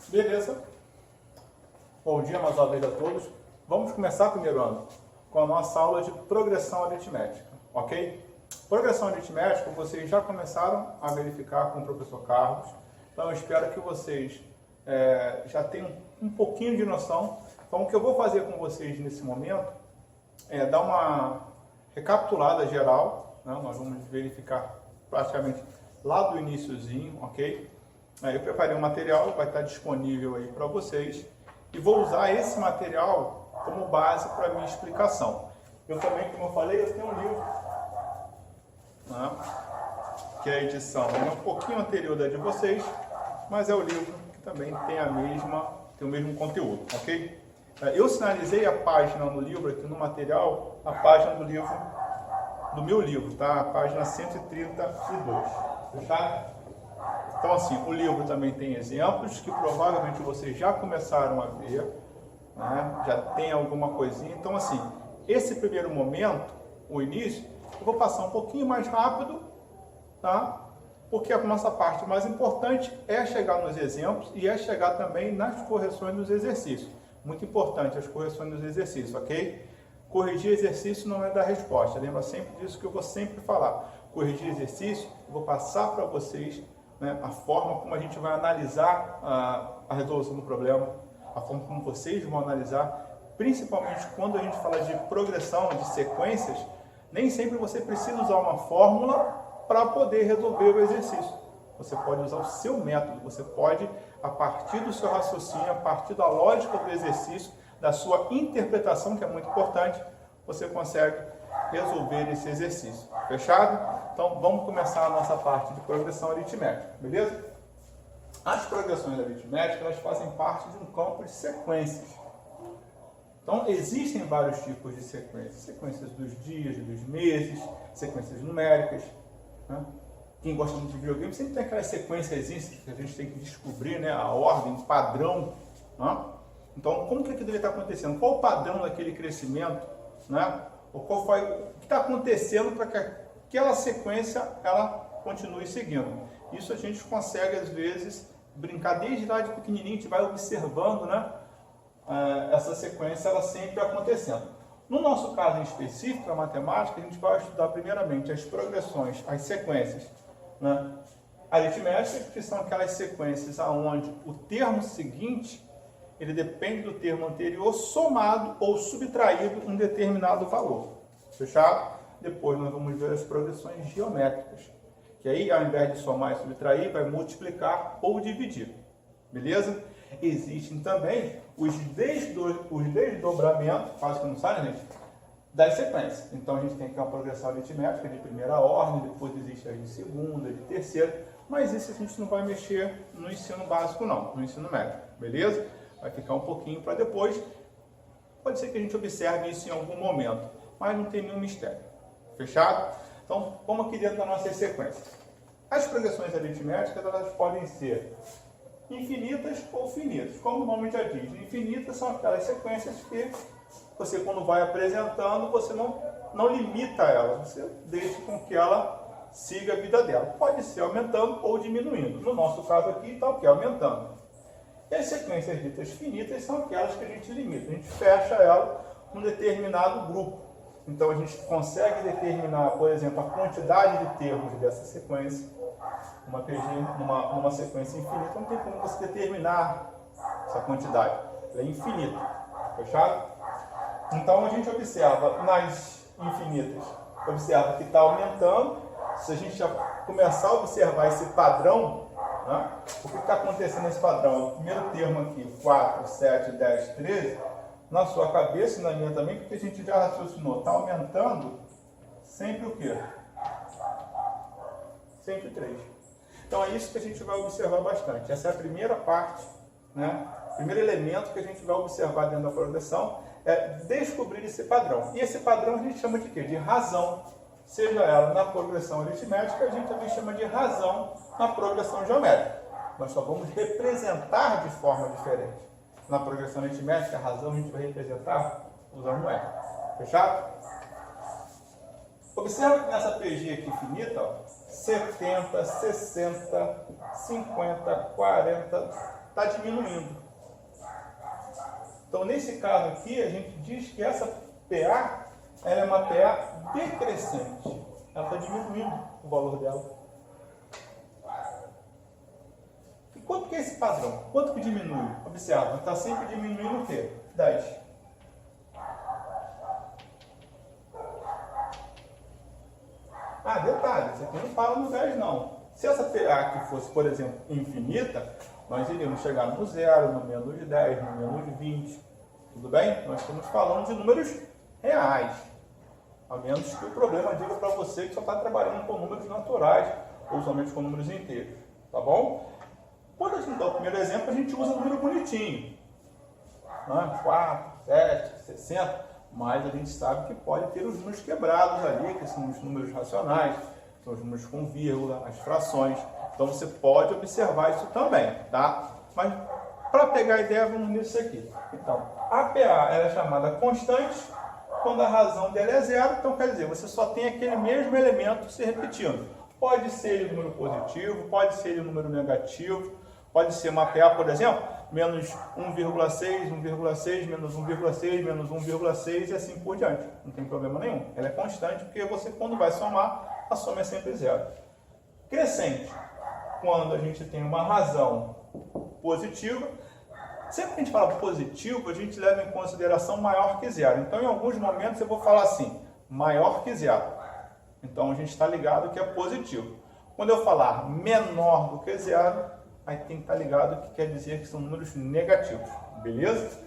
Beleza? Bom dia mais uma vez a todos. Vamos começar primeiro ano com a nossa aula de progressão aritmética, ok? Progressão aritmética vocês já começaram a verificar com o professor Carlos, então eu espero que vocês já tenham um pouquinho de noção. Então o que eu vou fazer com vocês nesse momento é dar uma recapitulada geral, né? Nós vamos verificar praticamente lá do iniciozinho, ok? Eu preparei um material, vai estar disponível aí para vocês e vou usar esse material como base para a minha explicação. Eu também, como eu falei, eu tenho um livro, né, que é a edição é um pouquinho anterior da de vocês, mas é o livro que também tem tem o mesmo conteúdo, ok? Eu sinalizei a página no livro aqui no material, a página do livro, do meu livro, tá? A página 132, tá? Então, assim, o livro também tem exemplos que provavelmente vocês já começaram a ver, né? Já tem alguma coisinha. Então, assim, esse primeiro momento, o início, eu vou passar um pouquinho mais rápido, tá? Porque a nossa parte mais importante é chegar nos exemplos e é chegar também nas correções dos exercícios. Muito importante as correções dos exercícios, ok? Corrigir exercício não é dar resposta. Lembra sempre disso que eu vou sempre falar. Corrigir exercício, eu vou passar para vocês, né, a forma como a gente vai analisar a resolução do problema, a forma como vocês vão analisar, principalmente quando a gente fala de progressão, de sequências, nem sempre você precisa usar uma fórmula para poder resolver o exercício. Você pode usar o seu método, você pode, a partir do seu raciocínio, a partir da lógica do exercício, da sua interpretação, que é muito importante, você consegue resolver esse exercício. Fechado? Então, vamos começar a nossa parte de progressão aritmética, beleza? As progressões aritméticas, elas fazem parte de um campo de sequências. Então, existem vários tipos de sequências. Sequências dos dias, dos meses, sequências numéricas, né? Quem gosta muito de videogame sempre tem aquelas sequências que a gente tem que descobrir, né? A ordem, o padrão, né? Então, como que aquilo deve estar acontecendo? Qual o padrão daquele crescimento, né? O que está acontecendo para que aquela sequência ela continue seguindo? Isso a gente consegue, às vezes, brincar desde lá de pequenininho, a gente vai observando, né? Essa sequência ela sempre acontecendo. No nosso caso em específico, a matemática, a gente vai estudar primeiramente as progressões, as sequências, né, aritméticas, que são aquelas sequências onde o termo seguinte ele depende do termo anterior somado ou subtraído um determinado valor. Fechado? Depois nós vamos ver as progressões geométricas, que aí ao invés de somar e subtrair, vai multiplicar ou dividir. Beleza? Existem também os desdobramentos, quase que não sabe, gente, das sequências. Então a gente tem aqui uma progressão aritmética de primeira ordem, depois existe as de segunda, de terceira, mas isso a gente não vai mexer no ensino básico não, no ensino médio, beleza? Vai ficar um pouquinho para depois. Pode ser que a gente observe isso em algum momento, mas não tem nenhum mistério. Fechado? Então, vamos aqui dentro da nossa sequência. As progressões aritméticas, elas podem ser infinitas ou finitas. Como o nome já diz, infinitas são aquelas sequências que você, quando vai apresentando, você não limita ela, você deixa com que ela siga a vida dela. Pode ser aumentando ou diminuindo. No nosso caso aqui, está o que? Aumentando. E as sequências ditas finitas são aquelas que a gente limita, a gente fecha ela num determinado grupo. Então a gente consegue determinar, por exemplo, a quantidade de termos dessa sequência. Numa sequência infinita, não tem como você determinar essa quantidade. Ela é infinita. Fechado? Então a gente observa nas infinitas, observa que está aumentando. Se a gente já começar a observar esse padrão, né? O que está acontecendo nesse padrão? O primeiro termo aqui, 4, 7, 10, 13, na sua cabeça e na minha também, porque a gente já raciocinou, está aumentando sempre o quê? Sempre 3. Então é isso que a gente vai observar bastante. Essa é a primeira parte, né? O primeiro elemento que a gente vai observar dentro da progressão é descobrir esse padrão. E esse padrão a gente chama de quê? De razão. Seja ela na progressão aritmética, a gente também chama de razão na progressão geométrica. Nós só vamos representar de forma diferente. Na progressão aritmética, a razão a gente vai representar usando um R. Fechado? Observa que nessa PG aqui infinita, ó, 70, 60, 50, 40, está diminuindo. Então, nesse caso aqui, a gente diz que essa PA ela é uma PA decrescente. Ela está diminuindo o valor dela. E quanto que é esse padrão? Quanto que diminui? Observa, está sempre diminuindo o quê? 10. Ah, detalhe, isso aqui não para no 10 não. Se essa PA aqui fosse, por exemplo, infinita, nós iríamos chegar no 0, no menos 10, no menos 20. Tudo bem? Nós estamos falando de números reais. A menos que o problema diga para você que só está trabalhando com números naturais, ou somente com números inteiros. Tá bom? Quando a gente dá o primeiro exemplo, a gente usa número bonitinho. Né? 4, 7, 60. Mas a gente sabe que pode ter os números quebrados ali, que são os números racionais, são os números com vírgula, as frações. Então você pode observar isso também, tá? Mas para pegar a ideia, vamos nisso aqui. Então, a PA ela é chamada constante quando a razão dela é zero. Então quer dizer, você só tem aquele mesmo elemento se repetindo. Pode ser ele um número positivo, pode ser ele um número negativo, pode ser uma PA, por exemplo, menos 1,6, 1,6, menos 1,6, menos 1,6 e assim por diante. Não tem problema nenhum. Ela é constante porque você, quando vai somar, a soma é sempre zero. Crescente, quando a gente tem uma razão positiva. Sempre que a gente fala positivo, a gente leva em consideração maior que zero. Então, em alguns momentos, eu vou falar assim, maior que zero. Então, a gente está ligado que é positivo. Quando eu falar menor do que zero, aí tem que estar ligado que quer dizer que são números negativos. Beleza?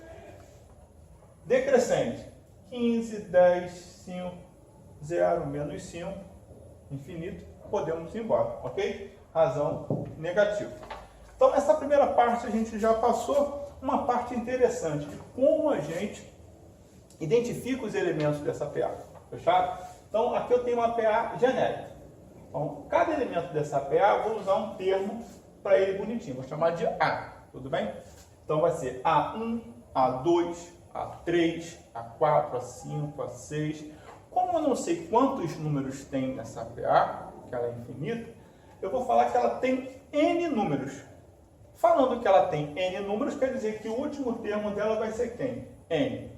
Decrescente, 15, 10, 5, 0, menos 5, infinito, podemos ir embora, ok? Razão negativa. Então, nessa primeira parte a gente já passou uma parte interessante de como a gente identifica os elementos dessa PA. Fechado? Então, aqui eu tenho uma PA genérica. Então, cada elemento dessa PA eu vou usar um termo para ele bonitinho. Vou chamar de A. Tudo bem? Então, vai ser A1, A2, A3, A4, A5, A6. Como eu não sei quantos números tem nessa PA, que ela é infinita, eu vou falar que ela tem N números. Falando que ela tem N números, quer dizer que o último termo dela vai ser quem? N.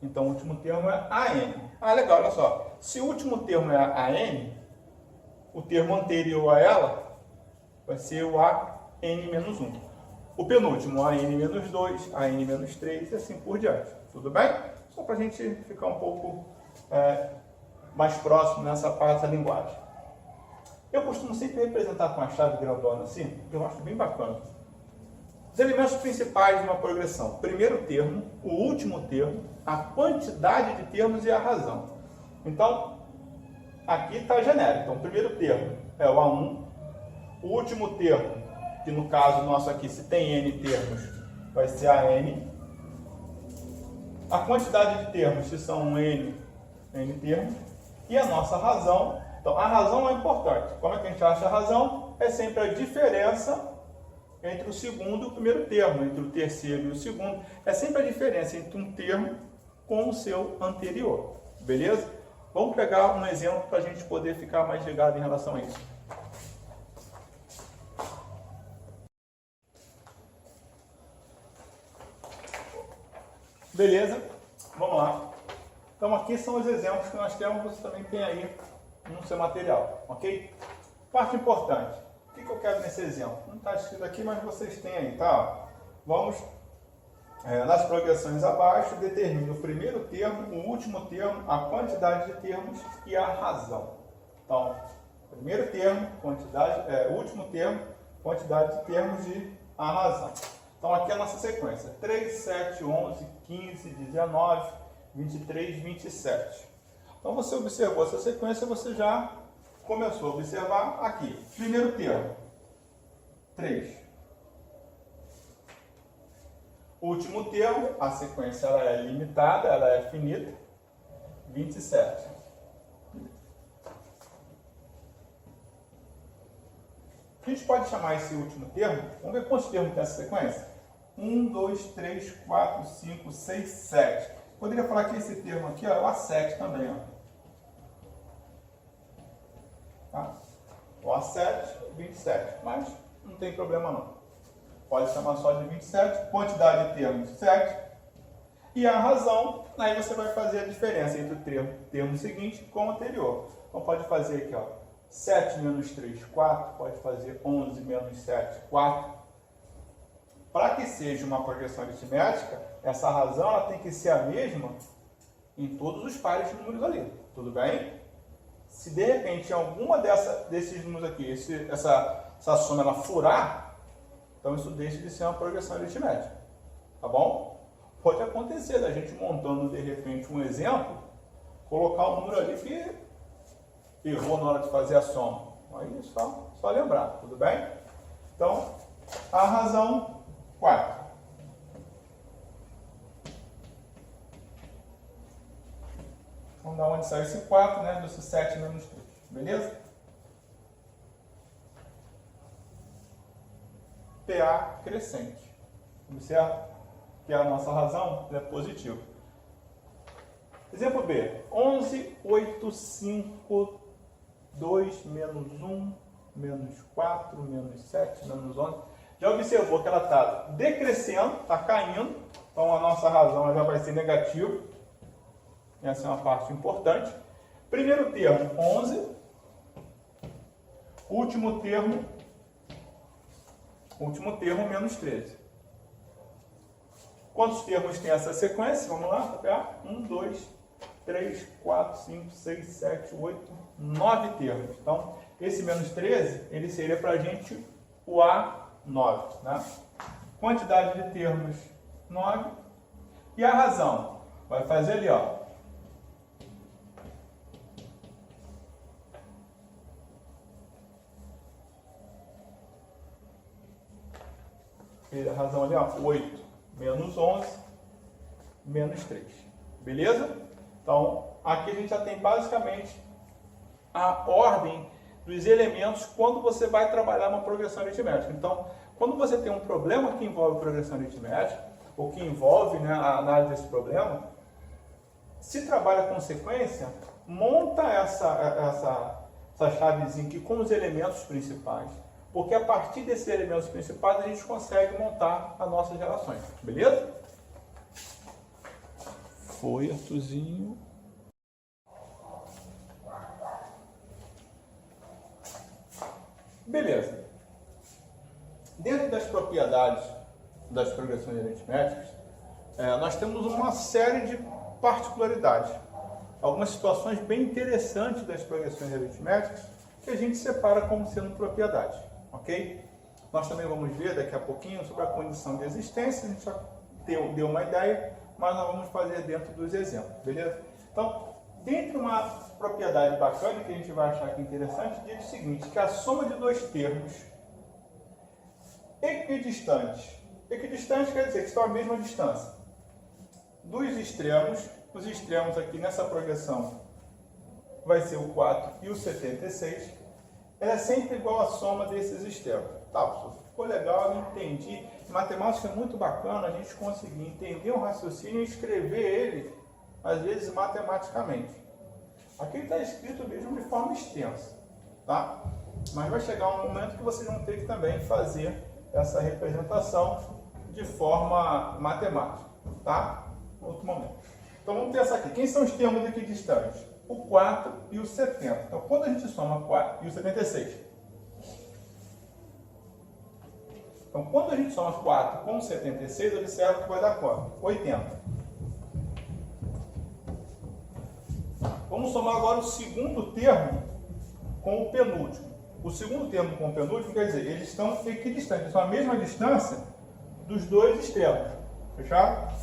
Então, o último termo é AN. Ah, legal, olha só. Se o último termo é AN, o termo anterior a ela vai ser o AN-1. O penúltimo, AN-2, AN-3 e assim por diante. Tudo bem? Só para a gente ficar um pouco mais próximo nessa parte da linguagem. Eu costumo sempre representar com a chave grandona assim, que eu acho bem bacana. Os elementos principais de uma progressão. Primeiro termo, o último termo, a quantidade de termos e a razão. Então, aqui está genérico. Então, o primeiro termo é o A1. O último termo, que no caso nosso aqui, se tem N termos, vai ser a N. A quantidade de termos, se são N termos. E a nossa razão. Então, a razão é importante. Como é que a gente acha a razão? É sempre a diferença entre o segundo e o primeiro termo, entre o terceiro e o segundo. É sempre a diferença entre um termo com o seu anterior. Beleza? Vamos pegar um exemplo para a gente poder ficar mais ligado em relação a isso. Beleza? Vamos lá. Então, aqui são os exemplos que nós temos, você também tem aí no seu material, ok? Parte importante. O que eu quero nesse exemplo? Não está escrito aqui, mas vocês têm aí, tá? Vamos, nas progressões abaixo, determine o primeiro termo, o último termo, a quantidade de termos e a razão. Então, primeiro termo, quantidade, último termo, quantidade de termos e a razão. Então, aqui é a nossa sequência. 3, 7, 11, 15, 19, 23, 27. Então, você observou essa sequência, você já começou a observar aqui. Primeiro termo, 3. Último termo, a sequência ela é limitada, ela é finita, 27. A gente pode chamar esse último termo, vamos ver quantos termos tem essa sequência? 1, 2, 3, 4, 5, 6, 7. Poderia falar que esse termo aqui ó, é o A7 também. Ó. Tá? O A7, 27, mas não tem problema não. pode chamar só de 27, quantidade de termos 7, e a razão, aí você vai fazer a diferença entre o termo seguinte com o anterior. Então pode fazer aqui, ó, 7 menos 3, 4, pode fazer 11 menos 7, 4. Para que seja uma progressão aritmética, essa razão ela tem que ser a mesma em todos os pares de números ali, tudo bem? Se de repente alguma desses números aqui, essa soma ela furar, então isso deixa de ser uma progressão aritmética, tá bom? Pode acontecer da gente montando de repente um exemplo, colocar um número ali que errou na hora de fazer a soma. Aí só lembrar, tudo bem? Então, a razão 4. Vamos dar onde sai esse 4, né? Desse 7 menos 3, beleza? PA crescente. Observa que a nossa razão é positiva. Exemplo B. 11, 8, 5, 2, menos 1, menos 4, menos 7, menos 11. Já observou que ela está decrescendo, está caindo. Então a nossa razão já vai ser negativa. Essa é uma parte importante. Primeiro termo, 11. Último termo, menos 13. Quantos termos tem essa sequência? Vamos lá, pegar 1, 2, 3, 4, 5, 6, 7, 8, 9 termos. Então, esse menos 13, ele seria para a gente o A9. Né? Quantidade de termos, 9. E a razão? Vai fazer ali, ó. A razão ali, ó, 8 menos 11 menos 3. Beleza? Então, aqui a gente já tem basicamente a ordem dos elementos quando você vai trabalhar uma progressão aritmética. Então, quando você tem um problema que envolve progressão aritmética, ou que envolve, né, a análise desse problema, se trabalha com sequência, monta essa chavezinha aqui com os elementos principais. Porque a partir desses elementos principais a gente consegue montar as nossas relações. Beleza? Foi, Arthurzinho. Beleza. Dentro das propriedades das progressões aritméticas, nós temos uma série de particularidades. Algumas situações bem interessantes das progressões aritméticas que a gente separa como sendo propriedades. Ok? Nós também vamos ver daqui a pouquinho sobre a condição de existência, a gente já deu uma ideia, mas nós vamos fazer dentro dos exemplos, beleza? Então, dentro de uma propriedade bacana que a gente vai achar aqui interessante, diz o seguinte, que a soma de dois termos equidistantes quer dizer que estão à mesma distância dos extremos, os extremos aqui nessa progressão vai ser o 4 e o 76, ela é sempre igual à soma desses extremos. Tá, professor, ficou legal, eu entendi. Matemática é muito bacana a gente conseguir entender um raciocínio e escrever ele, às vezes, matematicamente. Aqui está escrito mesmo de forma extensa, tá? Mas vai chegar um momento que vocês vão ter que também fazer essa representação de forma matemática, tá? Outro momento. Então vamos pensar aqui, quem são os termos equidistantes? O 4 e o 70. Então, quando a gente soma 4 e o 76. Então, quando a gente soma 4 com 76, observa que vai dar quanto? 80. Vamos somar agora o segundo termo com o penúltimo. O segundo termo com o penúltimo quer dizer, eles estão equidistantes, eles são a mesma distância dos dois extremos. Fechado?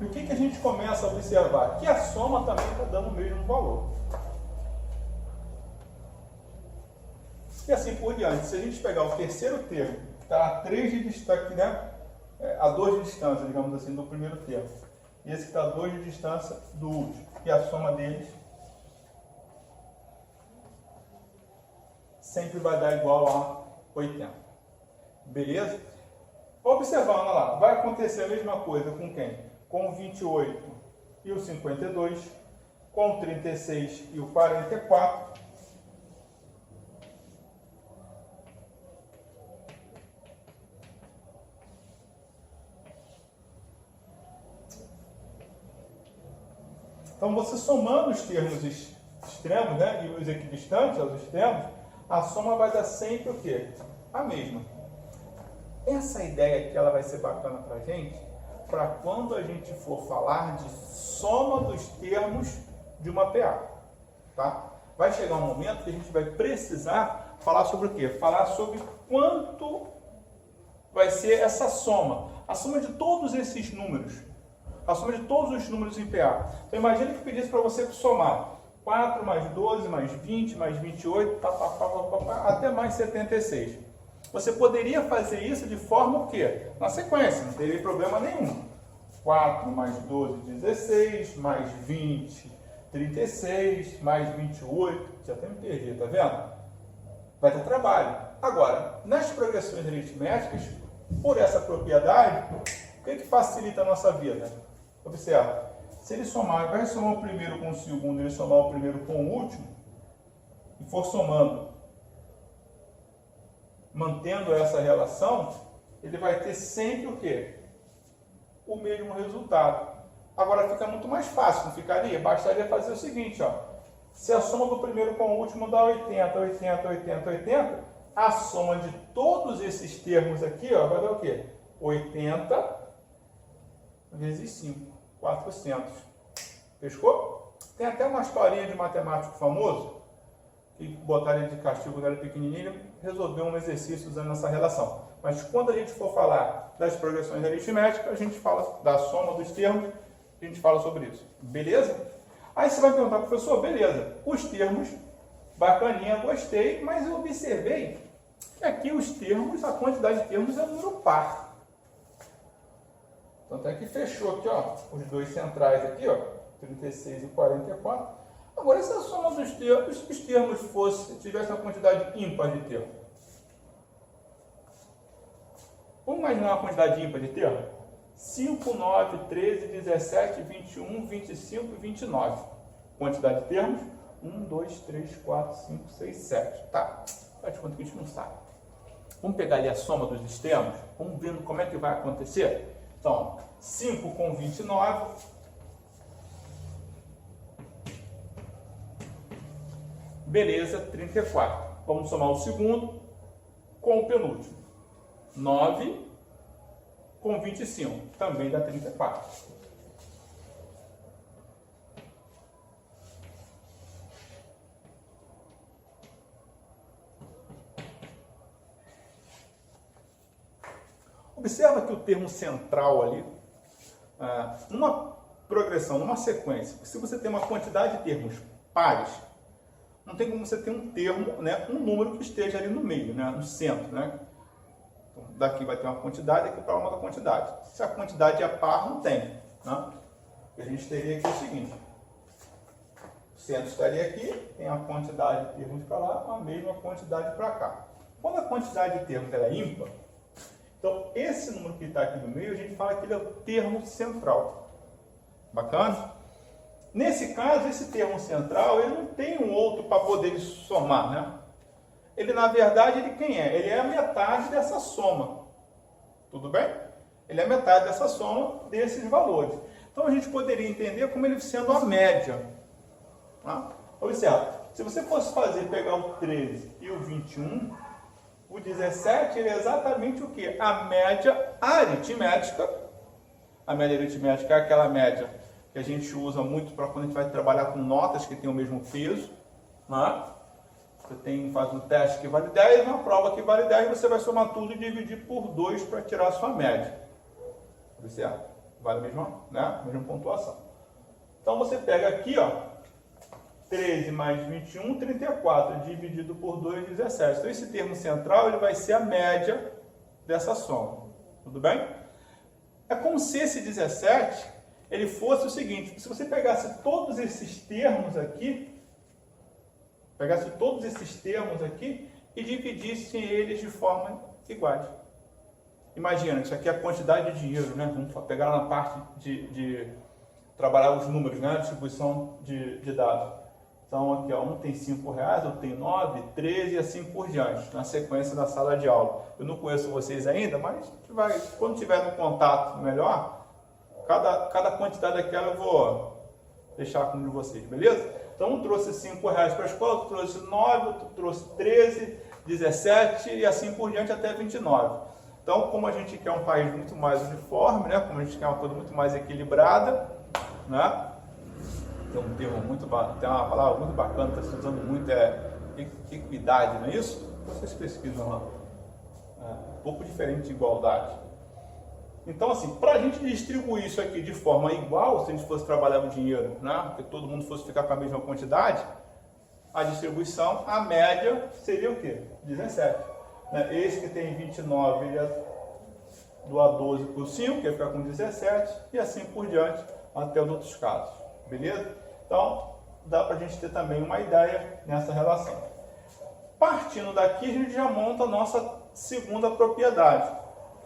E o que a gente começa a observar? Que a soma também está dando o mesmo valor. E assim por diante. Se a gente pegar o terceiro termo, que está a 3 de distância, né? A 2 de distância, digamos assim, do primeiro termo. E esse que está a 2 de distância do último. E a soma deles sempre vai dar igual a 80. Beleza? Observando lá, vai acontecer a mesma coisa com quem? Com o 28 e o 52, com o 36 e o 44, Então, você somando os termos extremos, né, e os equidistantes aos extremos, a soma vai dar sempre o quê? A mesma. Essa ideia aqui ela vai ser bacana para a gente, para quando a gente for falar de soma dos termos de uma PA. Tá? Vai chegar um momento que a gente vai precisar falar sobre o quê? Falar sobre quanto vai ser essa soma. A soma de todos esses números. A soma de todos os números em PA. Então imagine que eu pedisse para você somar 4 mais 12 mais 20 mais 28, até mais 76. Você poderia fazer isso de forma o quê? Na sequência, não teria problema nenhum. 4 mais 12, 16, mais 20, 36, mais 28, já até me perdi, tá vendo? Vai ter trabalho. Agora, nas progressões aritméticas, por essa propriedade, o que facilita a nossa vida? Observa, se ele somar, vai somar o primeiro com o segundo, ele somar o primeiro com o último, e for somando, mantendo essa relação, ele vai ter sempre o quê? O mesmo resultado. Agora fica muito mais fácil, não ficaria? Bastaria fazer o seguinte, ó. Se a soma do primeiro com o último dá 80, 80, 80, 80, a soma de todos esses termos aqui, ó, vai dar o quê? 80 vezes 5, 400. Pescou? Tem até uma historinha de matemático famoso, que botaram ele de castigo quando era pequenininho, resolveu um exercício usando essa relação. Mas quando a gente for falar das progressões aritméticas, a gente fala da soma dos termos, a gente fala sobre isso. Beleza? Aí você vai perguntar, professor, beleza, os termos, bacaninha, gostei, mas eu observei que aqui os termos, a quantidade de termos é um número par. Tanto é que fechou aqui, ó, os dois centrais aqui, ó, 36 e 44. Agora, se a soma dos termos, se os termos tivesse uma quantidade ímpar de termos, vamos imaginar uma quantidade ímpar de termos? 5, 9, 13, 17, 21, 25 e 29. Quantidade de termos? 1, 2, 3, 4, 5, 6, 7. Tá, faz de conta que a gente não sabe. Vamos pegar ali a soma dos extremos? Vamos ver como é que vai acontecer? Então, 5 com 29. Beleza, 34. Vamos somar o segundo com o penúltimo. 9 com 25, também dá 34. Observa que o termo central ali, numa progressão, numa sequência, se você tem uma quantidade de termos pares, não tem como você ter um termo, né, um número que esteja ali no meio, né, no centro, né? Daqui vai ter uma quantidade, aqui para uma outra quantidade. Se a quantidade é par, não tem. Né? A gente teria aqui o seguinte. O centro estaria aqui, tem a quantidade de termos para lá, a mesma quantidade para cá. Quando a quantidade de termos é ímpar, então esse número que está aqui no meio, a gente fala que ele é o termo central. Bacana? Nesse caso, esse termo central, ele não tem um outro para poder somar, né? Ele, na verdade, ele quem é? Ele é a metade dessa soma. Tudo bem? Ele é a metade dessa soma desses valores. Então, a gente poderia entender como ele sendo a média. Tá? Observe, se você fosse pegar o 13 e o 21, o 17 ele é exatamente o quê? A média aritmética. A média aritmética é aquela média que a gente usa muito para quando a gente vai trabalhar com notas que têm o mesmo peso. Né? Você faz um teste que vale 10, uma prova que vale 10, você vai somar tudo e dividir por 2 para tirar a sua média. Observe, vale a mesma pontuação. Então você pega aqui, ó, 13 mais 21, 34, dividido por 2, 17. Então esse termo central ele vai ser a média dessa soma. Tudo bem? É como se esse 17 ele fosse o seguinte, se você pegasse todos esses termos aqui, e dividisse eles de forma iguais. Imagina, isso aqui é a quantidade de dinheiro, né? Vamos pegar na parte de trabalhar os números, né? A distribuição de dados. Então, aqui, ó, um tem R$5, outro tem 9, 13 e assim por diante, na sequência da sala de aula. Eu não conheço vocês ainda, mas quando tiver no contato melhor, cada quantidade daquela eu deixar com um de vocês, beleza? Então um trouxe R$5 para a escola, outro trouxe 9, outro trouxe 13, 17 e assim por diante até 29. Então, como a gente quer um país muito mais uniforme, né? Como a gente quer uma coisa muito mais equilibrada, né? Tem um termo muito, tem uma palavra muito bacana, está se usando muito, é equidade, não é isso? Vocês pesquisam lá. Um pouco diferente de igualdade. Então, assim, para a gente distribuir isso aqui de forma igual, se a gente fosse trabalhar o dinheiro, né? Que todo mundo fosse ficar com a mesma quantidade, a distribuição, a média seria o quê? 17. Né? Esse que tem 29, ele ia doar 12 por 5, que ia ficar com 17, e assim por diante, até os outros casos. Beleza? Então, dá para a gente ter também uma ideia nessa relação. Partindo daqui, a gente já monta a nossa segunda propriedade.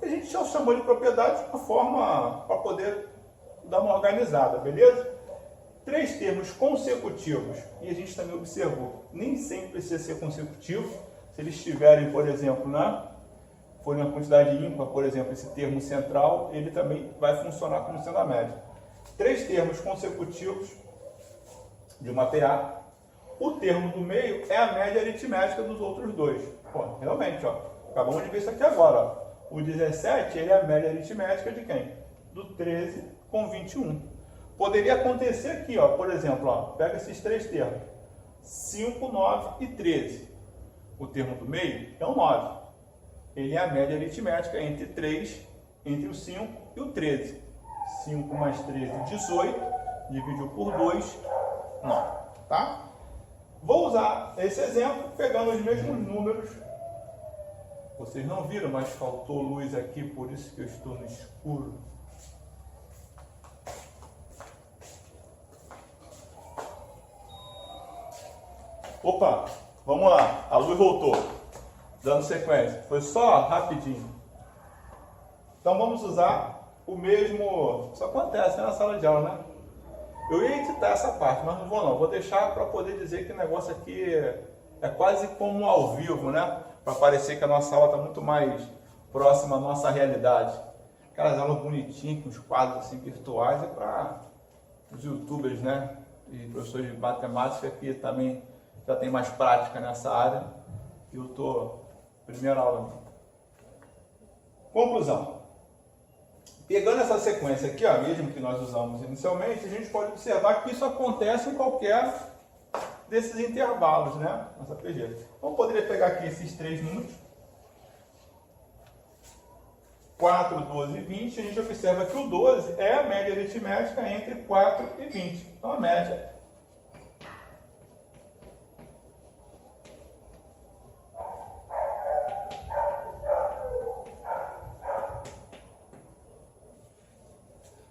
A gente já chamou de propriedade de uma forma para poder dar uma organizada, beleza? 3 termos consecutivos, e a gente também observou, nem sempre precisa ser consecutivo. Se eles tiverem, por exemplo, forem uma quantidade ímpar, por exemplo, esse termo central, ele também vai funcionar como sendo a média. 3 termos consecutivos de uma PA. O termo do meio é a média aritmética dos outros dois. Pô, realmente, ó, acabamos de ver isso aqui agora. Ó. O 17 ele é a média aritmética de quem? Do 13 com 21. Poderia acontecer aqui, ó, por exemplo, ó, pega esses 3 termos. 5, 9 e 13. O termo do meio é o 9. Ele é a média aritmética entre o 5 e o 13. 5 mais 13, 18. Dividiu por 2, 9. Tá? Vou usar esse exemplo pegando os mesmos números. Vocês não viram, mas faltou luz aqui, por isso que eu estou no escuro. Opa, vamos lá, a luz voltou. Dando sequência, foi só rapidinho. Então vamos usar o mesmo, isso acontece na sala de aula, né? Eu ia editar essa parte, mas não vou não, vou deixar para poder dizer que o negócio aqui é quase como ao vivo, né? Para parecer que a nossa aula está muito mais próxima à nossa realidade. Aquelas aulas bonitinhas, com os quadros assim, virtuais, é para os youtubers, né? E professores de matemática que também já tem mais prática nessa área. Eu estou, primeira aula. Conclusão. Pegando essa sequência aqui, ó, mesmo que nós usamos inicialmente, a gente pode observar que isso acontece em qualquer desses intervalos, né? Nossa PG. Então, poderia pegar aqui esses 3 números. 4, 12 e 20. A gente observa que o 12 é a média aritmética entre 4 e 20. Então, a média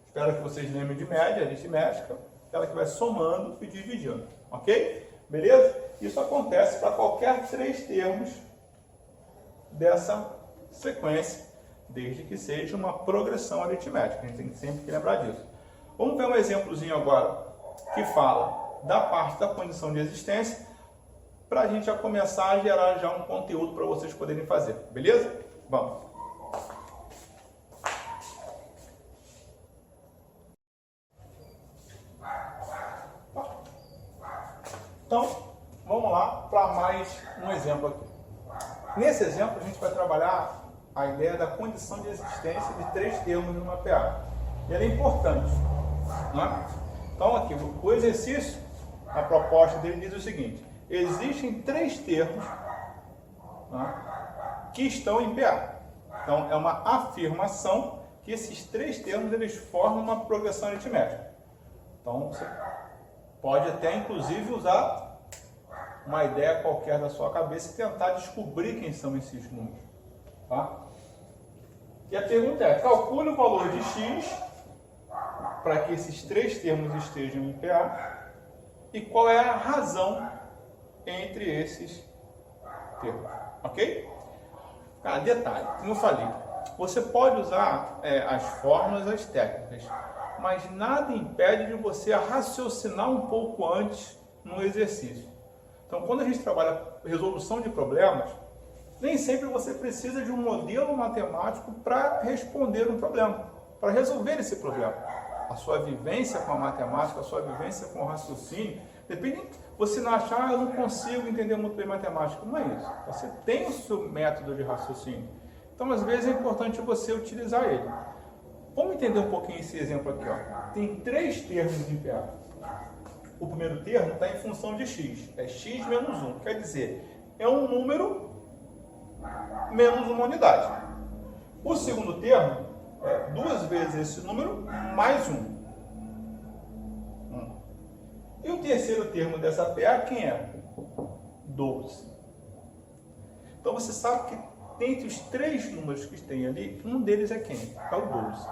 espero que vocês lembrem de média aritmética, aquela que vai somando e dividindo, ok? Beleza? Isso acontece para qualquer 3 termos dessa sequência, desde que seja uma progressão aritmética. A gente tem sempre que lembrar disso. Vamos ver um exemplozinho agora que fala da parte da condição de existência, para a gente já começar a gerar já um conteúdo para vocês poderem fazer, beleza? Vamos. Então, vamos lá para mais um exemplo aqui. Nesse exemplo, a gente vai trabalhar a ideia da condição de existência de 3 termos numa PA. E ela é importante. Né? Então, aqui, o exercício, a proposta dele diz o seguinte: existem 3 termos, né, que estão em PA. Então, é uma afirmação que esses 3 termos eles formam uma progressão aritmética. Então, você pode até, inclusive, usar uma ideia qualquer da sua cabeça e tentar descobrir quem são esses números. Tá? E a pergunta é, calcule o valor de x para que esses 3 termos estejam em PA e qual é a razão entre esses termos. Ok? Cara, detalhe, como eu falei, você pode usar as fórmulas, as técnicas, mas nada impede de você raciocinar um pouco antes no exercício. Então, quando a gente trabalha resolução de problemas, nem sempre você precisa de um modelo matemático para responder um problema, para resolver esse problema. a sua vivência com a matemática, a sua vivência com o raciocínio, depende, você não achar, eu não consigo entender muito bem matemática. Não é isso. Você tem o seu método de raciocínio. Então, às vezes, é importante você utilizar ele. Vamos entender um pouquinho esse exemplo aqui. Ó. Tem 3 termos em PA. O primeiro termo está em função de x. É x menos 1. Quer dizer, é um número menos uma unidade. O segundo termo é 2 vezes esse número mais 1. E o terceiro termo dessa PA, quem é? 12. Então você sabe que dentre os 3 números que tem ali, um deles é quem? É o 12.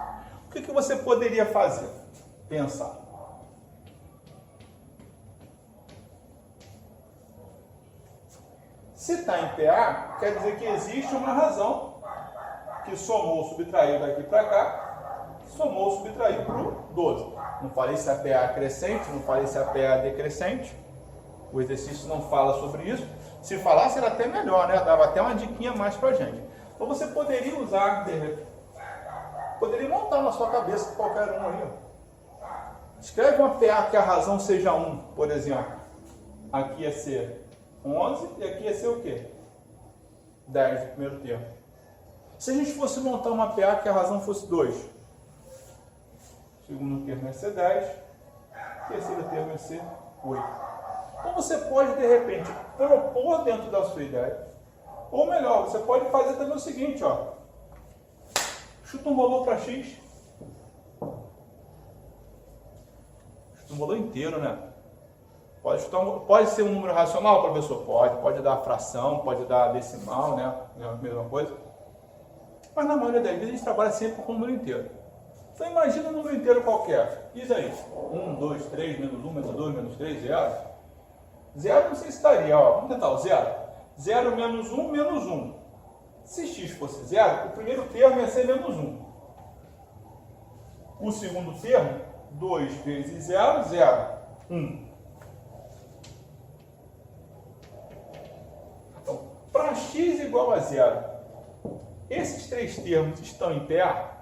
O que você poderia fazer? Pensar. Se está em PA, quer dizer que existe uma razão que somou, subtraiu daqui para cá, somou, subtraiu para o 12. Não falei se a PA é crescente, não falei se a PA é decrescente. O exercício não fala sobre isso. Se falasse era até melhor, né? Dava até uma diquinha mais pra gente. Então você poderia usar, poderia montar na sua cabeça qualquer um aí. Ó. Escreve uma PA que a razão seja 1, por exemplo. Aqui ia ser 11 e aqui ia ser o quê? 10 do primeiro termo. Se a gente fosse montar uma PA que a razão fosse 2, segundo termo ia ser 10, terceiro termo ia ser 8. Então você pode, de repente, propor dentro da sua ideia, ou melhor, você pode fazer também o seguinte, ó. Chuta um valor para x. Chuta um valor inteiro, né? Pode ser um número racional, professor? Pode dar fração, pode dar decimal, né? É a mesma coisa. Mas na maioria das vezes a gente trabalha sempre com o número inteiro. Então imagina um número inteiro qualquer. Diz aí. 1, 2, 3, menos 1, menos 2, menos 3, 0. 0 não sei se estaria, ó. Vamos tentar o 0. 0 menos 1, menos 1. Se x fosse 0, o primeiro termo ia ser menos 1. O segundo termo, 2 vezes 0, 0. 1. Então, para x igual a 0, esses 3 termos estão em PA?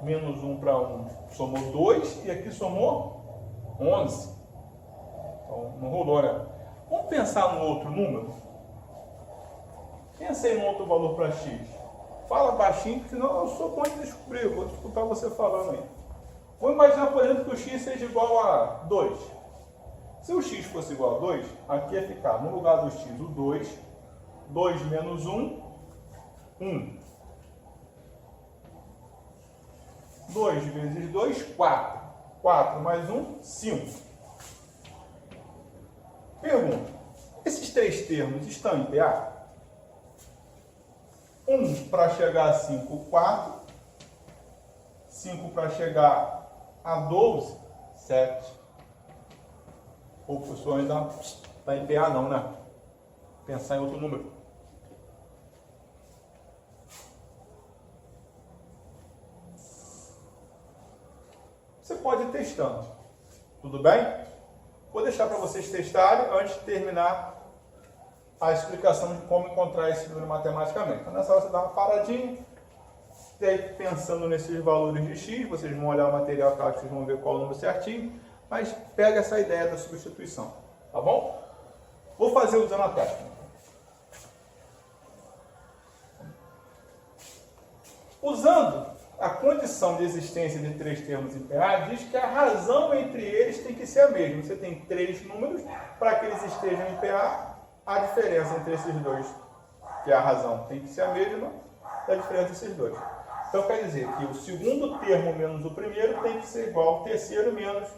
Menos 1 para 1 somou 2 e aqui somou 11. Então, não rolou, né? Vamos pensar num outro número? Pensa em um outro valor para x. Fala baixinho, porque senão eu sou bom de descobrir. Eu vou escutar você falando aí. Vou imaginar, por exemplo, que o x seja igual a 2. Se o x fosse igual a 2, aqui ia ficar no lugar do x o 2. 2 menos 1, 1. 2 vezes 2, 4. 4 mais 1, 5. Pergunta. Esses 3 termos estão em PA? 1 para chegar a 5, 4. 5 para chegar a 12, 7. O professor ainda está em PA não, né? Pensar em outro número. Você pode ir testando. Tudo bem? Vou deixar para vocês testarem antes de terminar a explicação de como encontrar esse número matematicamente. Então, nessa hora você dá uma paradinha, e aí pensando nesses valores de x, vocês vão olhar o material, claro que vocês vão ver qual é o número certinho, mas pega essa ideia da substituição, tá bom? Vou fazer usando a técnica. Usando a condição de existência de 3 termos em PA, diz que a razão entre eles tem que ser a mesma. Você tem 3 números, para que eles estejam em PA, a diferença entre esses dois, que é a razão, tem que ser a mesma da diferença desses dois. Então quer dizer que o segundo termo menos o primeiro tem que ser igual ao terceiro menos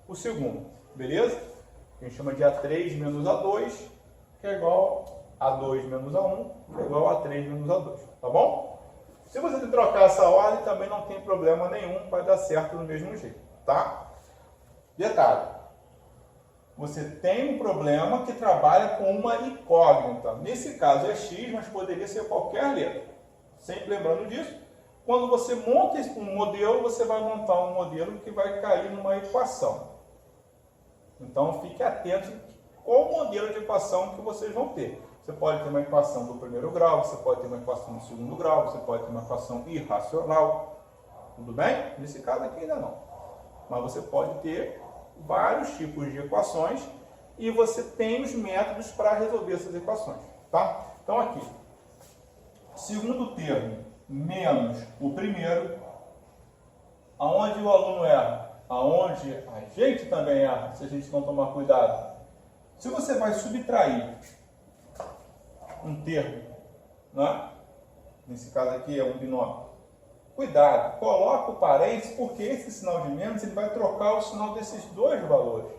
o segundo. Beleza? A gente chama de A3 menos A2, que é igual a 2 menos A1, que é igual a 3 menos A2. Tá bom? Se você trocar essa ordem, também não tem problema nenhum, vai dar certo do mesmo jeito. Tá? Detalhe. Você tem um problema que trabalha com uma incógnita. Nesse caso é x, mas poderia ser qualquer letra. Sempre lembrando disso, quando você monta um modelo, você vai montar um modelo que vai cair numa equação. Então fique atento qual modelo de equação que vocês vão ter. Você pode ter uma equação do primeiro grau, você pode ter uma equação do segundo grau, você pode ter uma equação irracional. Tudo bem? Nesse caso aqui ainda não. Mas você pode ter vários tipos de equações e você tem os métodos para resolver essas equações, tá? Então aqui, segundo termo menos o primeiro, aonde o aluno erra? Aonde a gente também erra, se a gente não tomar cuidado. Se você vai subtrair um termo, né? Nesse caso aqui é um binômio, cuidado, coloca o parênteses, porque esse sinal de menos ele vai trocar o sinal desses dois valores.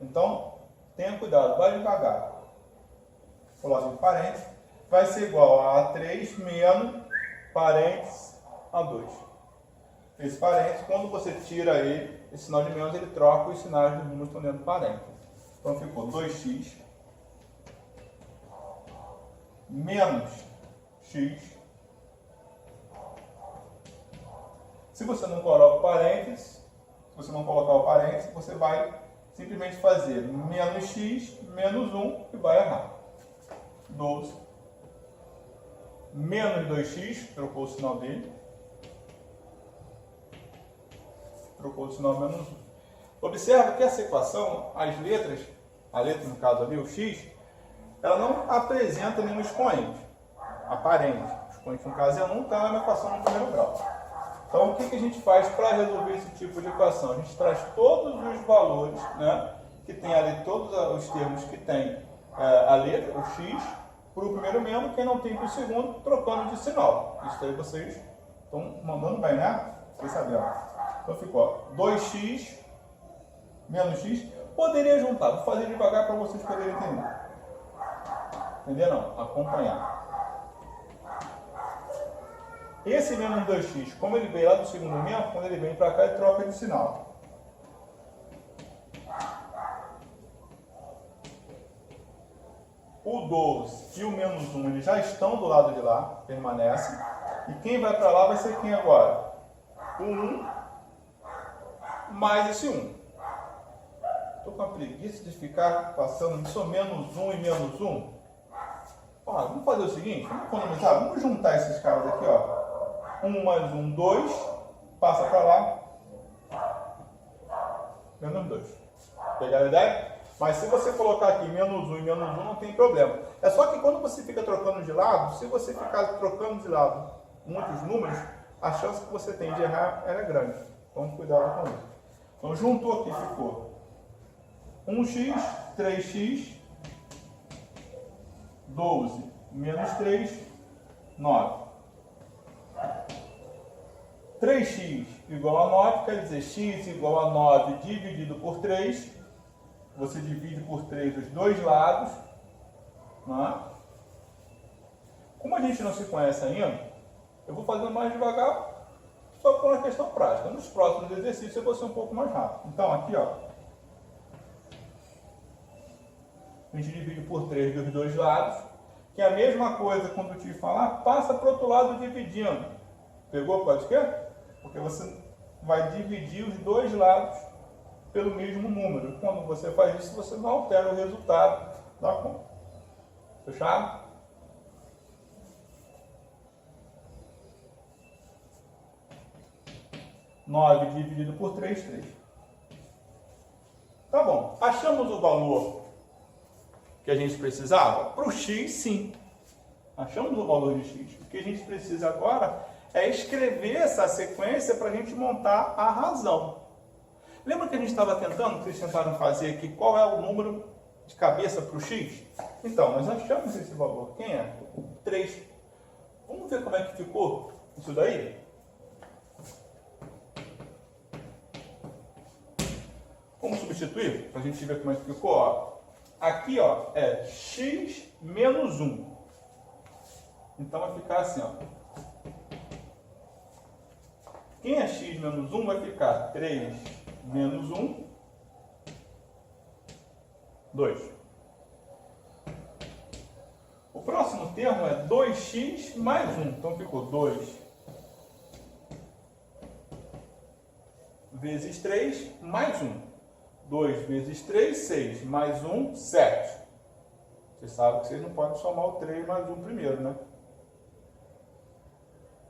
Então, tenha cuidado, vai devagar. Coloca o parênteses, vai ser igual a A3 menos parênteses A2. Esse parênteses, quando você tira ele, esse sinal de menos, ele troca os sinais dos números que estão dentro do parênteses. Então, ficou 2x menos x. Se você não coloca o parênteses, se você não colocar o parênteses, você vai simplesmente fazer menos x menos 1 e vai errar. 12 menos 2x, trocou o sinal dele. Trocou o sinal menos 1. Observa que essa equação, as letras, a letra no caso ali, o x, ela não apresenta nenhum expoente aparente. O expoente no caso é 1, está na equação no primeiro grau. Então, o que a gente faz para resolver esse tipo de equação? A gente traz todos os valores, né, que tem ali, todos os termos que tem a letra, o x, para o primeiro membro, quem não tem para o segundo, trocando de sinal. Isso aí vocês estão mandando bem, né? Vocês sabiam. Então, ficou 2x menos x. Poderia juntar, vou fazer devagar para vocês poderem entender. Entender não? Acompanhar. Esse menos 2x, como ele veio lá do segundo membro, quando ele vem para cá, ele troca de sinal. O 12 e o menos 1, eles já estão do lado de lá, permanecem. E quem vai para lá vai ser quem agora? O 1 mais esse 1. Estou com a preguiça de ficar passando isso menos 1 e menos 1. Ó, vamos fazer o seguinte, vamos economizar, vamos juntar esses caras aqui, ó. 1 mais 1, 2, passa para lá, menos 2. Pegaram a ideia? Mas se você colocar aqui menos 1 e menos 1, não tem problema. É só que quando você fica trocando de lado, se você ficar trocando de lado muitos números, a chance que você tem de errar é grande. Então, cuidado com isso. Então, juntou aqui, ficou 1x, 3x, 12 menos 3, 9. 3x igual a 9, quer dizer, x igual a 9 dividido por 3. Você divide por 3 os dois lados. Né? Como a gente não se conhece ainda, eu vou fazendo mais devagar, só por uma questão prática. Nos próximos exercícios eu vou ser um pouco mais rápido. Então, aqui, ó, a gente divide por 3 dos dois lados, que é a mesma coisa quando eu te falar, passa para o outro lado dividindo. Pegou? Pode quê? Porque você vai dividir os dois lados pelo mesmo número. Quando você faz isso, você não altera o resultado da conta. Fechado? Nove dividido por 3, 3. Tá bom. Achamos o valor que a gente precisava? Para o x, sim. Achamos o valor de x. O que a gente precisa agora é escrever essa sequência para a gente montar a razão. Lembra que a gente estava tentando, que vocês tentaram fazer aqui, qual é o número de cabeça para o x? Então, nós achamos esse valor. Quem é? 3. Vamos ver como é que ficou isso daí? Vamos substituir, para a gente ver como é que ficou. Ó. Aqui, ó, é x menos 1. Então, vai ficar assim, ó. Quem é x menos 1 vai ficar 3 menos 1, 2. O próximo termo é 2x mais 1. Então, ficou 2 vezes 3 mais 1. 2 vezes 3, 6. Mais 1, 7. Você sabe que vocês não podem somar o 3 mais 1 primeiro, né?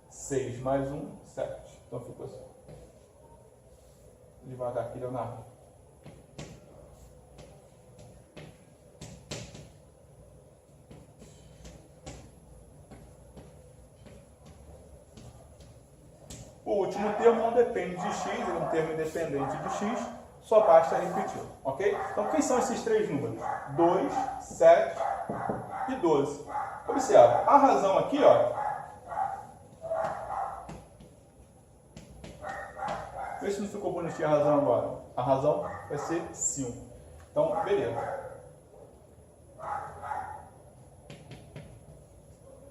6 mais 1, 7. Então ficou assim. Devagar aqui, Leonardo. O último termo não depende de x, é um termo independente de x, só basta repetir, ok? Então, quem são esses três números? 2, 7 e 12. Observa, a razão aqui, ó. Vê se não ficou bonitinha a razão agora. A razão vai ser 5. Então, beleza.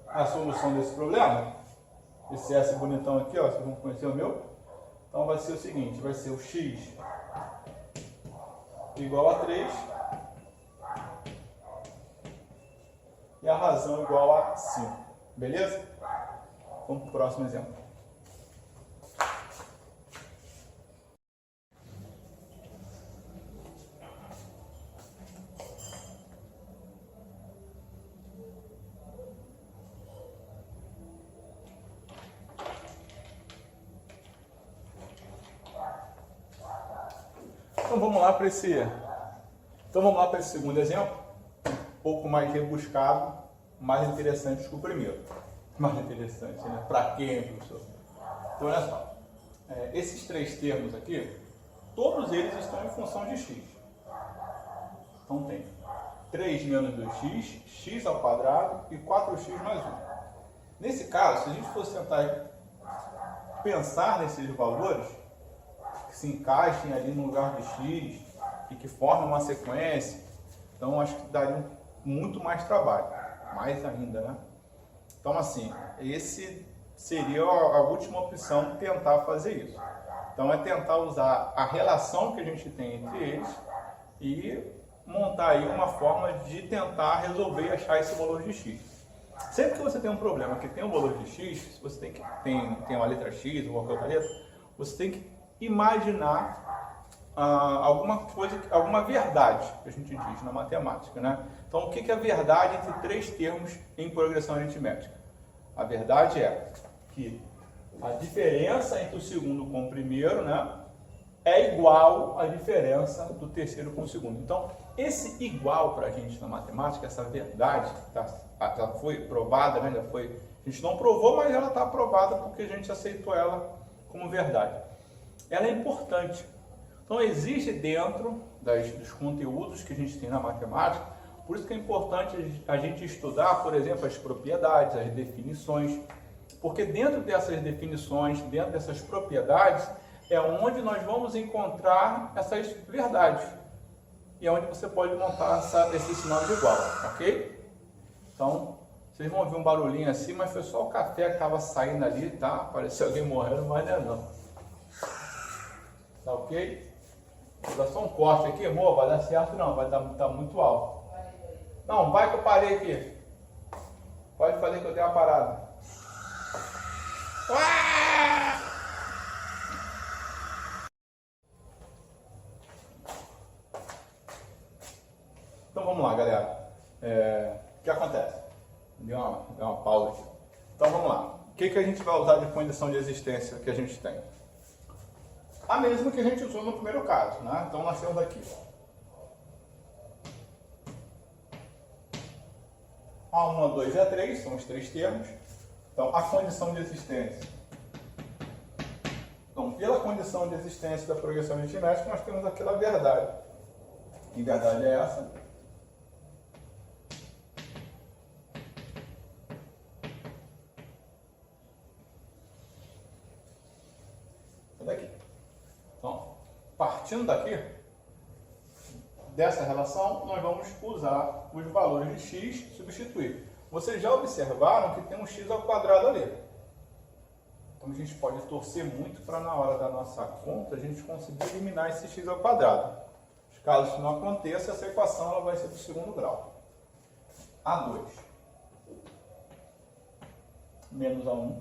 A solução desse problema, esse S bonitão aqui, ó, vocês vão conhecer o meu. Então, vai ser o seguinte, vai ser o x igual a 3 e a razão igual a 5. Beleza? Vamos para o próximo exemplo. Então vamos lá para esse segundo exemplo, um pouco mais rebuscado, mais interessante que o primeiro. Mais interessante, né? Para quem, professor? Então olha só, esses três termos aqui, todos eles estão em função de x. Então tem 3 menos 2x, x ao quadrado e 4x mais 1. Nesse caso, se a gente fosse tentar pensar nesses valores, que se encaixem ali no lugar de x e que formem uma sequência, então acho que daria muito mais trabalho, mais ainda, né? Então assim, esse seria a última opção, tentar fazer isso. Então é tentar usar a relação que a gente tem entre eles e montar aí uma forma de tentar resolver e achar esse valor de x. Sempre que você tem um problema que tem um valor de x, se você tem uma letra x ou qualquer outra letra, você tem que imaginar alguma coisa, alguma verdade que a gente diz na matemática, né? Então, o que é a verdade entre três termos em progressão aritmética? A verdade é que a diferença entre o segundo com o primeiro, né, é igual à diferença do terceiro com o segundo. Então, esse igual para a gente na matemática, essa verdade, já foi provada, né? A gente não provou, mas ela está provada porque a gente aceitou ela como verdade. Ela é importante. Então, existe dentro dos conteúdos que a gente tem na matemática, por isso que é importante a gente estudar, por exemplo, as propriedades, as definições, porque dentro dessas definições, dentro dessas propriedades, é onde nós vamos encontrar essas verdades. E é onde você pode montar esse sinal de igual, ok? Então, vocês vão ouvir um barulhinho assim, mas foi só o café que estava saindo ali, tá? Parecia alguém morrendo, mas não é não. Tá ok? Vou dar só um corte aqui, amor, vai dar certo não, vai dar tá muito alto. Não, vai que eu parei aqui. Pode fazer que eu dei uma parada. Então vamos lá, galera. O que acontece? Deu uma pausa aqui. Então vamos lá. O que a gente vai usar de condição de existência que a gente tem? A mesma que a gente usou no primeiro caso, né? Então nós temos aqui A1, A2 e A3, são os três termos. Então a condição de existência. Então, pela condição de existência da progressão aritmética, nós temos aquela verdade. Que verdade é essa? Daqui. Então, partindo daqui, dessa relação, nós vamos usar os valores de x e substituir. Vocês já observaram que tem um x ao quadrado ali. Então a gente pode torcer muito para na hora da nossa conta a gente conseguir eliminar esse x ao quadrado. Caso isso não aconteça, essa equação ela vai ser do segundo grau. A2 menos A1.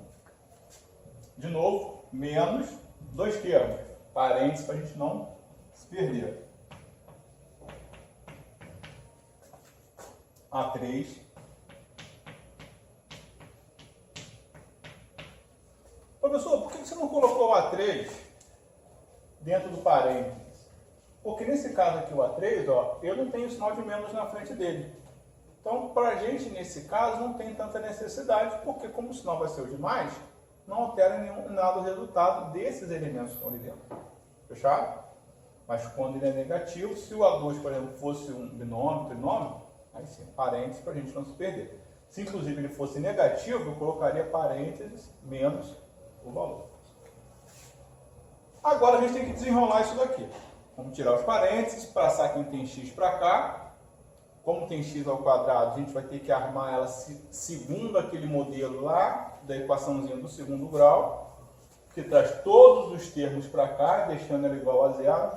De novo, menos dois termos. Parênteses para a gente não se perder. A3. Professor, por que você não colocou o A3 dentro do parênteses? Porque nesse caso aqui, o A3, ó, eu não tenho sinal de menos na frente dele. Então, para a gente, nesse caso, não tem tanta necessidade, porque como o sinal vai ser o de mais, não altera nada o resultado desses elementos que estão ali dentro. Fechado? Mas quando ele é negativo, se o A2, por exemplo, fosse um binômio, trinômio, aí sim, parênteses para a gente não se perder. Se inclusive ele fosse negativo, eu colocaria parênteses menos o valor. Agora a gente tem que desenrolar isso daqui. Vamos tirar os parênteses, passar quem tem x para cá. Como tem x ao quadrado, a gente vai ter que armar ela segundo aquele modelo lá, da equaçãozinha do segundo grau, que traz todos os termos para cá, deixando ela igual a zero.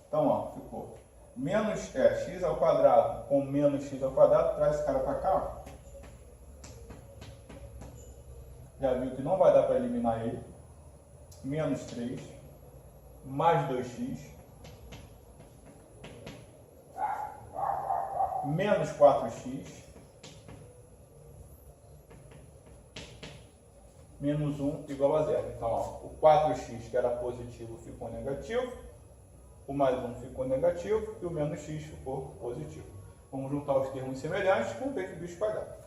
Então, ó, ficou menos x ao quadrado com menos x ao quadrado, traz esse cara para cá. Ó. Já viu que não vai dar para eliminar ele. Menos 3, mais 2x, menos 4x, menos 1 igual a zero. Então, ó, o 4x que era positivo ficou negativo, o mais 1 ficou negativo e o menos x ficou positivo. Vamos juntar os termos semelhantes, vamos ver que bicho vai dar.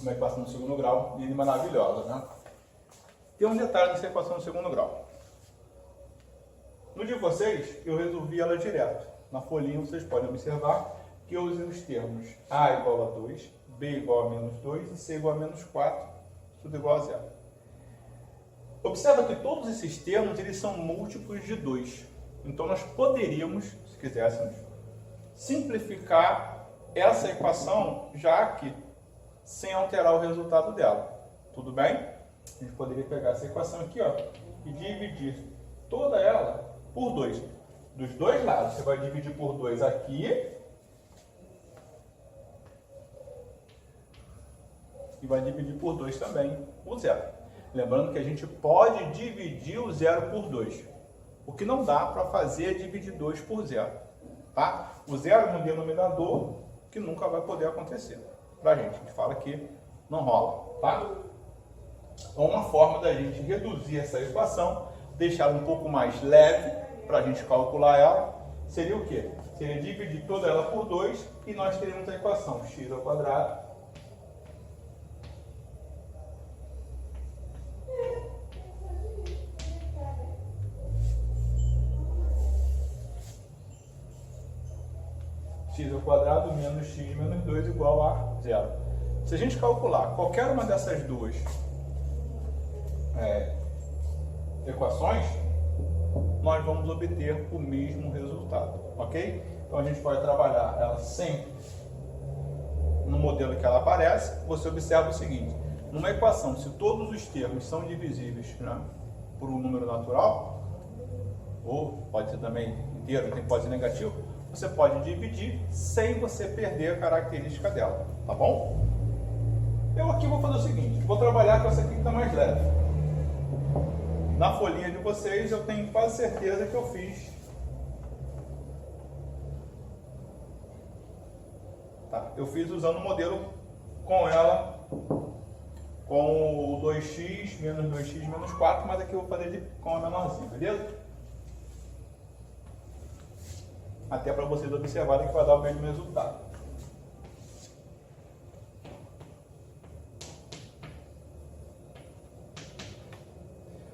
Uma equação do segundo grau, linda e maravilhosa, né? Tem um detalhe nessa equação do segundo grau. No de vocês, eu resolvi ela direto. Na folhinha vocês podem observar que eu usei os termos A igual a 2, B igual a menos 2 e C igual a menos 4, tudo igual a zero. Observa que todos esses termos eles são múltiplos de 2. Então nós poderíamos, se quiséssemos, simplificar essa equação já aqui, sem alterar o resultado dela. Tudo bem? A gente poderia pegar essa equação aqui, ó, e dividir toda ela por 2. Dos dois lados, você vai dividir por 2 aqui e vai dividir por 2 também o zero. Lembrando que a gente pode dividir o zero por 2. O que não dá para fazer é dividir 2 por zero. Tá? O zero no denominador, que nunca vai poder acontecer. Pra gente, a gente fala que não rola, tá? Então, uma forma da gente reduzir essa equação, deixar ela um pouco mais leve, para a gente calcular ela, seria o quê? Seria dividir toda ela por 2 e nós teríamos a equação x ao quadrado x ao quadrado menos x menos 2 igual a zero. Se a gente calcular qualquer uma dessas duas equações, nós vamos obter o mesmo resultado, ok? Então a gente pode trabalhar ela sempre no modelo que ela aparece. Você observa o seguinte: numa equação, se todos os termos são divisíveis, né, por um número natural, ou pode ser também inteiro, pode ser negativo, você pode dividir sem você perder a característica dela, tá bom? Eu aqui vou fazer o seguinte, vou trabalhar com essa aqui que está mais leve. Na folhinha de vocês eu tenho quase certeza que eu fiz. Tá, eu fiz usando o modelo com ela, com o 2x menos 2x menos 4, mas aqui eu vou fazer com a menorzinha, beleza? Até para vocês observarem que vai dar o mesmo resultado.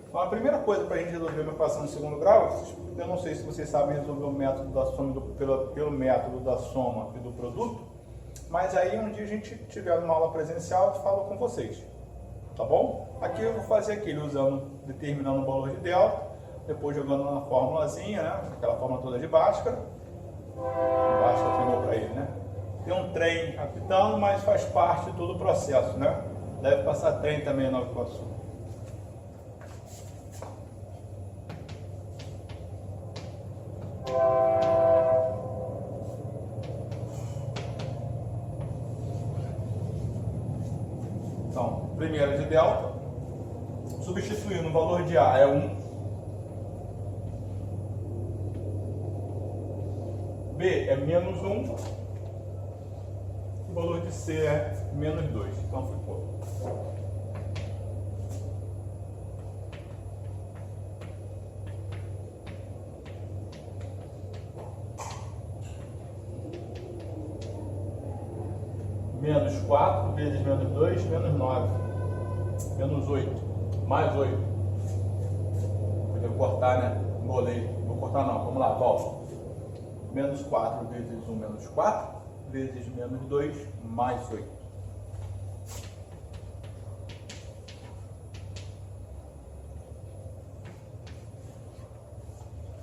Então, a primeira coisa para a gente resolver uma equação de segundo grau, eu não sei se vocês sabem resolver o método da soma pelo método da soma e do produto, mas aí um dia a gente tiver uma aula presencial, eu falo com vocês, tá bom? Aqui eu vou fazer aquele determinando o valor de delta, depois jogando na formulazinha, né? Aquela fórmula toda de Bhaskara. Bhaskara treinou para ele, né? Tem um trem apitando, mas faz parte de todo o processo, né? Deve passar trem também em Nova Iguaçu. Então, primeira de delta, substituir no valor de A é 1. B é menos 1. O valor de C é menos 2. Então ficou. Menos 4 vezes menos 2, menos 9. Menos 8. Mais 8. Podia cortar, né? Embolei. Vou cortar não. Vamos lá, volta. Menos 4 vezes 1, menos 4. Vezes menos 2, mais 8.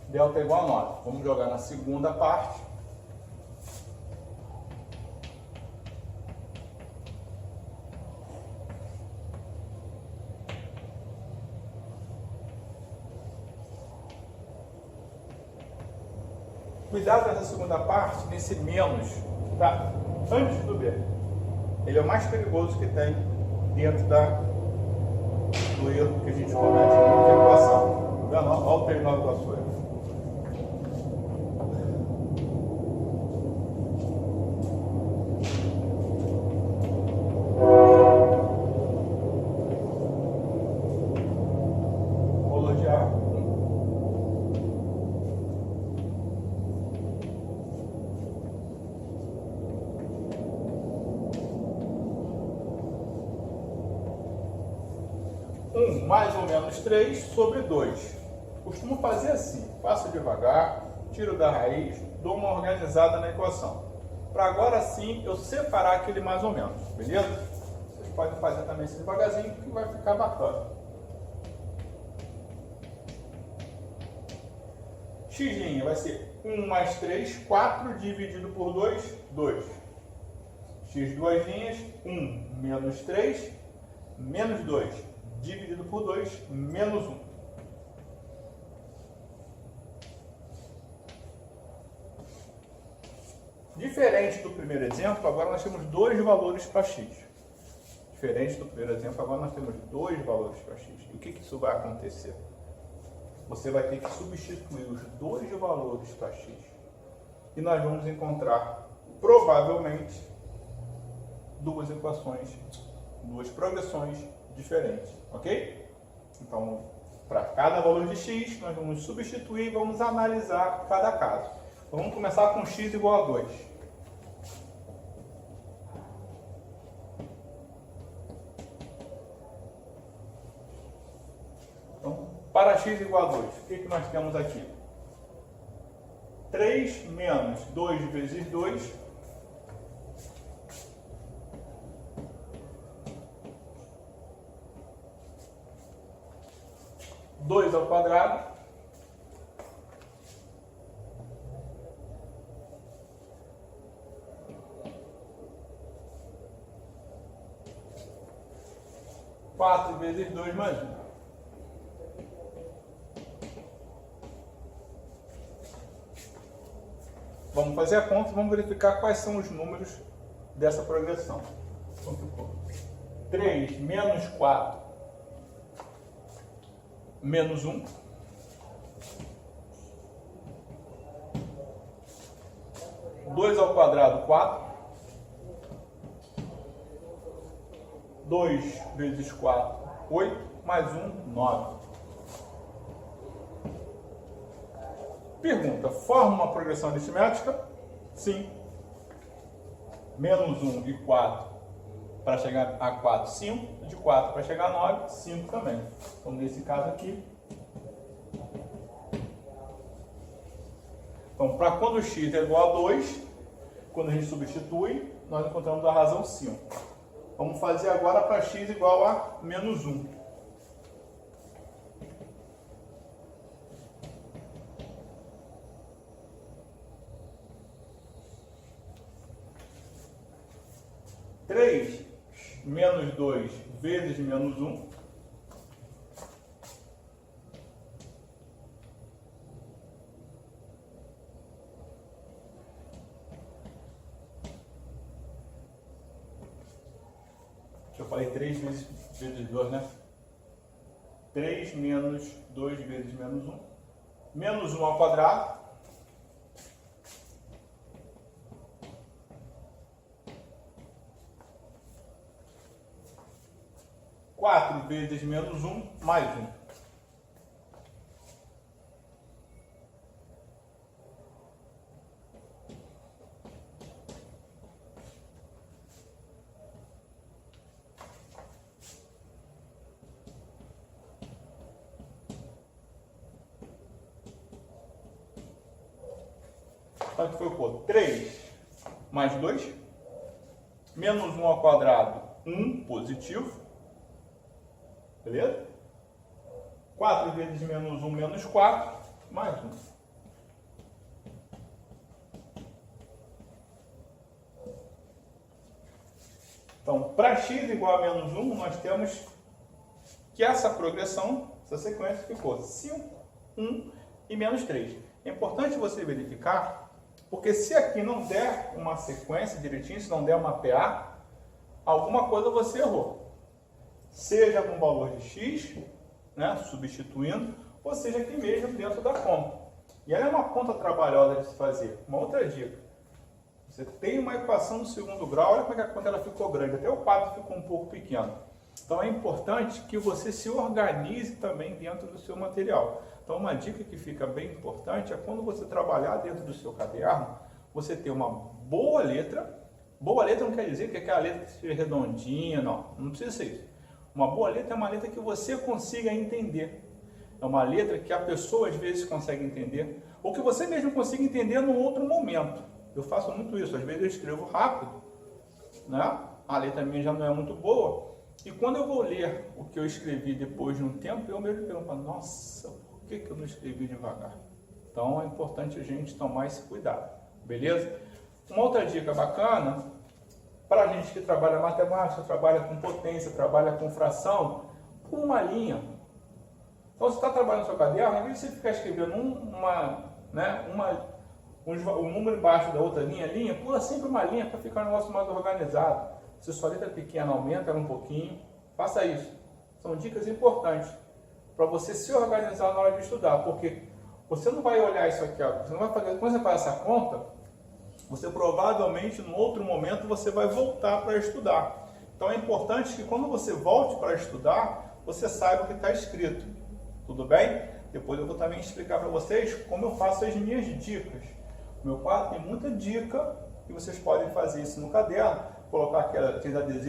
Delta é igual a 9. Vamos jogar na segunda parte. Cuidado nessa segunda parte, nesse menos, tá? Antes do B. Ele é o mais perigoso que tem dentro do erro que a gente comete na equação. Tá vendo? Olha o terminal da sua. Valor de A. Mais ou menos 3 sobre 2. Costumo fazer assim, faço devagar, tiro da raiz, dou uma organizada na equação. Para agora sim eu separar aquele mais ou menos, beleza? Vocês podem fazer também assim devagarzinho que vai ficar bacana. X' vai ser 1 mais 3, 4 dividido por 2, 2. X duas linhas, 1 menos 3, menos 2. Dividido por 2, menos 1. Diferente do primeiro exemplo, agora nós temos dois valores para x. Diferente do primeiro exemplo, agora nós temos dois valores para x. E o que isso vai acontecer? Você vai ter que substituir os dois valores para x. E nós vamos encontrar, provavelmente, duas equações, duas progressões diferentes, ok? Então, para cada valor de x, nós vamos substituir e vamos analisar cada caso. Então, vamos começar com x igual a 2. Então, para x igual a 2, o que nós temos aqui? 3 menos 2 vezes 2. 2 ao quadrado, quatro vezes 2 mais 1. Vamos fazer a conta e vamos verificar quais são os números dessa progressão. Então, ficou 3 menos 4 menos 1. 2 ao quadrado, 4. 2 vezes 4, 8. Mais 1, 9. Pergunta, forma uma progressão aritmética? Sim. Menos 1 e 4 para chegar a 4, 5. De 4 para chegar a 9, 5 também. Então, nesse caso aqui. Então, para quando x é igual a 2, quando a gente substitui, nós encontramos a razão 5. Vamos fazer agora para x igual a menos 1. Menos 2 vezes menos 1. Eu falei 3 vezes 2, né? 3 menos 2 vezes menos 1. Menos 1 ao quadrado. Quatro vezes menos 1 mais 1. Então, aqui foi o quê? 3 mais 2. Menos 1 ao quadrado, 1 positivo. Beleza? 4 vezes menos 1, menos 4, mais 1. Então, para x igual a menos 1, nós temos que essa progressão, essa sequência ficou 5, 1 e menos 3. É importante você verificar, porque se aqui não der uma sequência direitinho, se não der uma PA, alguma coisa você errou. Seja com o valor de x, né, substituindo, ou seja aqui mesmo dentro da conta. E ela é uma conta trabalhosa de se fazer. Uma outra dica: você tem uma equação do segundo grau, olha como é que a conta ela ficou grande, até o quadro ficou um pouco pequeno. Então é importante que você se organize também dentro do seu material. Então uma dica que fica bem importante é quando você trabalhar dentro do seu caderno, você ter uma boa letra. Boa letra não quer dizer que é aquela letra que seja redondinha, não precisa ser isso. Uma boa letra é uma letra que você consiga entender. É uma letra que a pessoa às vezes consegue entender, ou que você mesmo consiga entender num outro momento. Eu faço muito isso, às vezes eu escrevo rápido, né? A letra minha já não é muito boa, e quando eu vou ler o que eu escrevi depois de um tempo, eu mesmo pergunto, nossa, por que eu não escrevi devagar? Então é importante a gente tomar esse cuidado, beleza? Uma outra dica bacana, para a gente que trabalha matemática, trabalha com potência, trabalha com fração, uma linha. Então, você está trabalhando no seu caderno, ao invés de você ficar escrevendo um número embaixo da outra linha, pula sempre uma linha para ficar um negócio mais organizado. Se sua letra é pequena, aumenta ela um pouquinho. Faça isso. São dicas importantes para você se organizar na hora de estudar, porque você não vai olhar isso aqui, ó, você não vai fazer, quando você faz essa conta, você provavelmente, num outro momento, você vai voltar para estudar. Então é importante que quando você volte para estudar, você saiba o que está escrito. Tudo bem? Depois eu vou também explicar para vocês como eu faço as minhas dicas. O meu quadro tem muita dica e vocês podem fazer isso no caderno, colocar aqueles adesivos